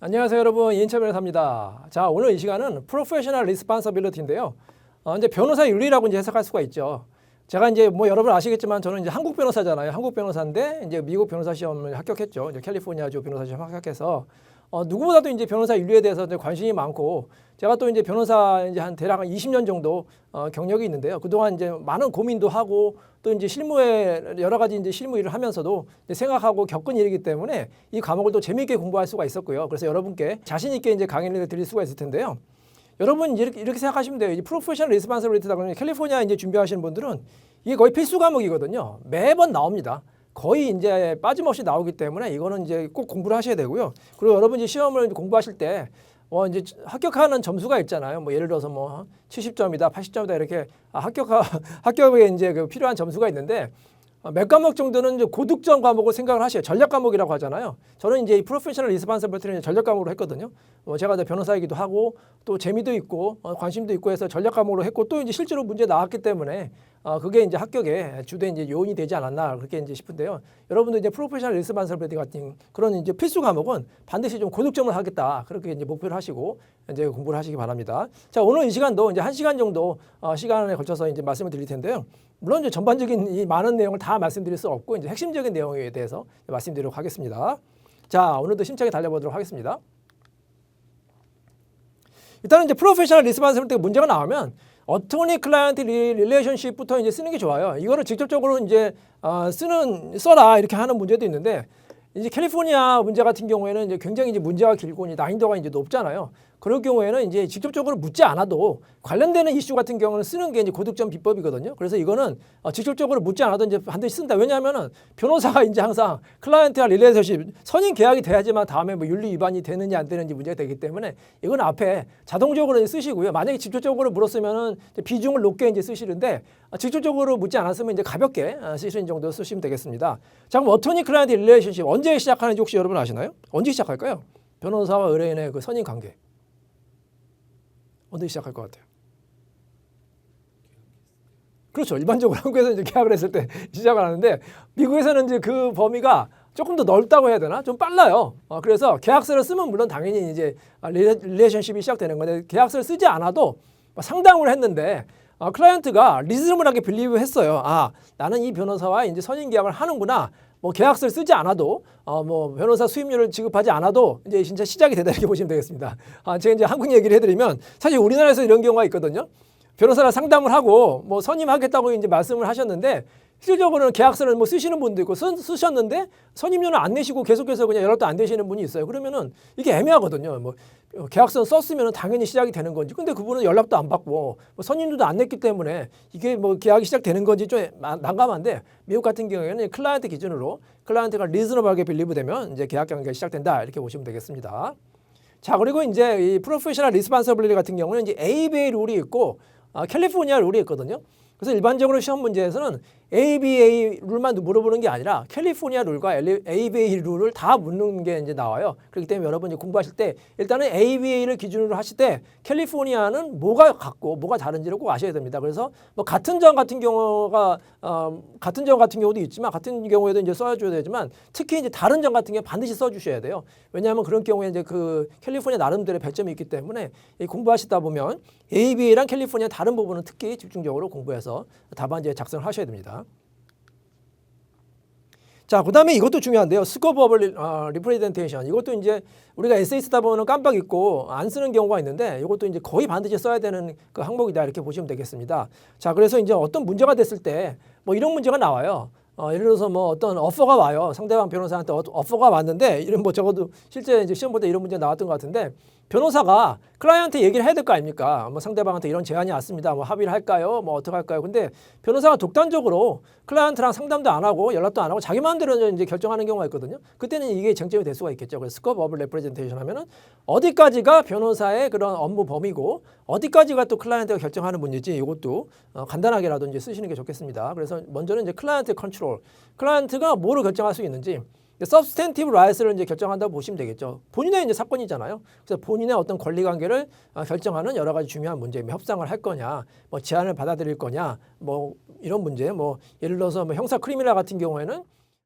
안녕하세요 여러분, 이인철 변호사입니다. 자, 오늘 이 시간은 프로페셔널 리스폰서빌리티인데요. 이제 변호사 윤리라고 이제 해석할 수가 있죠. 제가 이제 뭐 여러분 아시겠지만 저는 이제 한국 변호사잖아요. 한국 변호사인데 이제 미국 변호사 시험을 합격했죠. 이제 캘리포니아주 변호사 시험 합격해서 누구보다도 이제 변호사 윤리에 대해서 이제 관심이 많고, 제가 또 이제 변호사 이제 한 대략 20년 정도 경력이 있는데요. 그동안 이제 많은 고민도 하고 또 이제 실무에 여러 가지 이제 실무 일을 하면서도 이제 생각하고 겪은 일이기 때문에 이 과목을 또 재미있게 공부할 수가 있었고요. 그래서 여러분께 자신 있게 이제 강의를 드릴 수가 있을 텐데요. 여러분 이렇게 생각하시면 돼요. 이 프로페셔널 리스폰서빌리티다 그러면 캘리포니아 이제 준비하시는 분들은 이게 거의 필수 과목이거든요. 매번 나옵니다. 거의 이제 빠짐없이 나오기 때문에 이거는 이제 꼭 공부를 하셔야 되고요. 그리고 여러분 이제 시험을 공부하실 때 이제 합격하는 점수가 있잖아요. 뭐 예를 들어서 뭐 70점이다, 80점이다 이렇게 합격에 이제 그 필요한 점수가 있는데, 몇 과목 정도는 이제 고득점 과목을 생각을 하셔요. 전략 과목이라고 하잖아요. 저는 이제 이 프로페셔널 리스폰서빌리티는 전략 과목으로 했거든요. 제가 이제 변호사이기도 하고 또 재미도 있고 관심도 있고 해서 전략 과목으로 했고, 또 이제 실제로 문제 나왔기 때문에 그게 이제 합격에 주된 이제 요인이 되지 않았나 그렇게 이제 싶은데요. 여러분도 이제 프로페셔널 리스폰서빌리티 같은 그런 이제 필수 과목은 반드시 좀 고득점을 하겠다 그렇게 이제 목표를 하시고 이제 공부를 하시기 바랍니다. 자, 오늘 이 시간도 이제 1시간 정도 시간에 걸쳐서 이제 말씀을 드릴 텐데요. 물론 이제 전반적인 이 많은 내용을 다 말씀드릴 수 없고 이제 핵심적인 내용에 대해서 말씀드리도록 하겠습니다. 자, 오늘도 심차게 달려보도록 하겠습니다. 일단은 이제 프로페셔널 리스폰서빌리티 문제가 나오면 어토니 클라이언트 릴레이션십부터 이제 쓰는 게 좋아요. 이거를 직접적으로 이제 써라 이렇게 하는 문제도 있는데, 이제 캘리포니아 문제 같은 경우에는 이제 굉장히 이제 문제가 길고 이제 난이도가 이제 높잖아요. 그럴 경우에는 이제 직접적으로 묻지 않아도 관련되는 이슈 같은 경우는 쓰는 게 이제 고득점 비법이거든요. 그래서 이거는 직접적으로 묻지 않아도 이제 반드시 쓴다. 왜냐하면은 변호사가 이제 항상 클라이언트와 릴레이션십 선임 계약이 돼야지만 다음에 뭐 윤리 위반이 되는지 안 되는지 문제가 되기 때문에 이건 앞에 자동적으로 쓰시고요. 만약에 직접적으로 물었으면은 비중을 높게 이제 쓰시는데, 직접적으로 묻지 않았으면 이제 가볍게 쓰시는 정도 쓰시면 되겠습니다. 자, 그럼 어토니 클라이언트 릴레이션십 언제 시작하는지 혹시 여러분 아시나요? 언제 시작할까요? 변호사와 의뢰인의 그 선임 관계. 언제 시작할 것 같아요? 그렇죠. 일반적으로 한국에서 이제 계약을 했을 때 시작을 하는데, 미국에서는 이제 그 범위가 조금 더 넓다고 해야 되나? 좀 빨라요. 그래서 계약서를 쓰면 물론 당연히 이제 릴레이션십이 시작되는 건데, 계약서를 쓰지 않아도 상담을 했는데 클라이언트가 리즈너블하게 빌리브 했어요. 나는 이 변호사와 이제 선임 계약을 하는구나. 뭐 계약서를 쓰지 않아도 뭐 변호사 수임료를 지급하지 않아도 이제 진짜 시작이 되다 이렇게 보시면 되겠습니다. 제가 이제 한국 얘기를 해드리면 사실 우리나라에서 이런 경우가 있거든요. 변호사랑 상담을 하고 뭐 선임하겠다고 이제 말씀을 하셨는데, 실질적으로는 계약서를 뭐 쓰시는 분도 있고 쓰셨는데 선임료는 안 내시고 계속해서 그냥 연락도 안 되시는 분이 있어요. 그러면은 이게 애매하거든요. 뭐 계약서 썼으면 당연히 시작이 되는 건지, 근데 그분은 연락도 안 받고 뭐 선임료도 안 냈기 때문에 이게 뭐 계약이 시작되는 건지 좀 난감한데, 미국 같은 경우에는 클라이언트 기준으로 클라이언트가 리즈너블하게 빌리브되면 이제 계약 관계가 시작된다 이렇게 보시면 되겠습니다. 자, 그리고 이제 이 프로페셔널 리스폰서빌리티 같은 경우는 이제 ABA 룰이 있고 캘리포니아 룰이 있거든요. 그래서 일반적으로 시험 문제에서는 ABA 룰만 물어보는 게 아니라 캘리포니아 룰과 ABA 룰을 다 묻는 게 이제 나와요. 그렇기 때문에 여러분이 공부하실 때 일단은 ABA를 기준으로 하실 때 캘리포니아는 뭐가 같고 뭐가 다른지를 꼭 아셔야 됩니다. 그래서 뭐 같은 점 같은 경우가 같은 점 같은 경우도 있지만 같은 경우에도 이제 써줘야 되지만, 특히 이제 다른 점 같은 게 반드시 써주셔야 돼요. 왜냐하면 그런 경우에 이제 그 캘리포니아 나름대로의 배점이 있기 때문에 공부하시다 보면 ABA랑 캘리포니아 다른 부분은 특히 집중적으로 공부해서 답안지에 작성을 하셔야 됩니다. 자, 그 다음에 이것도 중요한데요. 스코프 오브 리프레젠테이션. 이것도 이제 우리가 에세이 쓰다 보면 깜빡 잊고 안 쓰는 경우가 있는데, 이것도 이제 거의 반드시 써야 되는 그 항목이다 이렇게 보시면 되겠습니다. 자, 그래서 이제 어떤 문제가 됐을 때 뭐 이런 문제가 나와요. 예를 들어서 뭐 어떤 어퍼가 와요. 상대방 변호사한테 어퍼가 왔는데, 이런 뭐 적어도 실제 이제 시험 볼 때 이런 문제 나왔던 것 같은데, 변호사가 클라이언트 얘기를 해야 될 거 아닙니까? 뭐 상대방한테 이런 제안이 왔습니다. 뭐 합의를 할까요? 뭐 어떻게 할까요? 근데 변호사가 독단적으로 클라이언트랑 상담도 안 하고 연락도 안 하고 자기 마음대로 이제 결정하는 경우가 있거든요. 그때는 이게 쟁점이 될 수가 있겠죠. 그래서 스코프 오브 레프레젠테이션 하면은 어디까지가 변호사의 그런 업무 범위고 어디까지가 또 클라이언트가 결정하는 문제지, 이것도 간단하게라도 이제 쓰시는 게 좋겠습니다. 그래서 먼저는 이제 클라이언트 컨트롤, 클라이언트가 뭐를 결정할 수 있는지, 서브스탠티브 라이트를 이제 결정한다고 보시면 되겠죠. 본인의 이제 사건이잖아요. 그래서 본인의 어떤 권리 관계를 결정하는 여러 가지 중요한 문제, 뭐 협상을 할 거냐, 뭐 제안을 받아들일 거냐, 뭐 이런 문제, 뭐 예를 들어서 뭐 형사 크리미널 같은 경우에는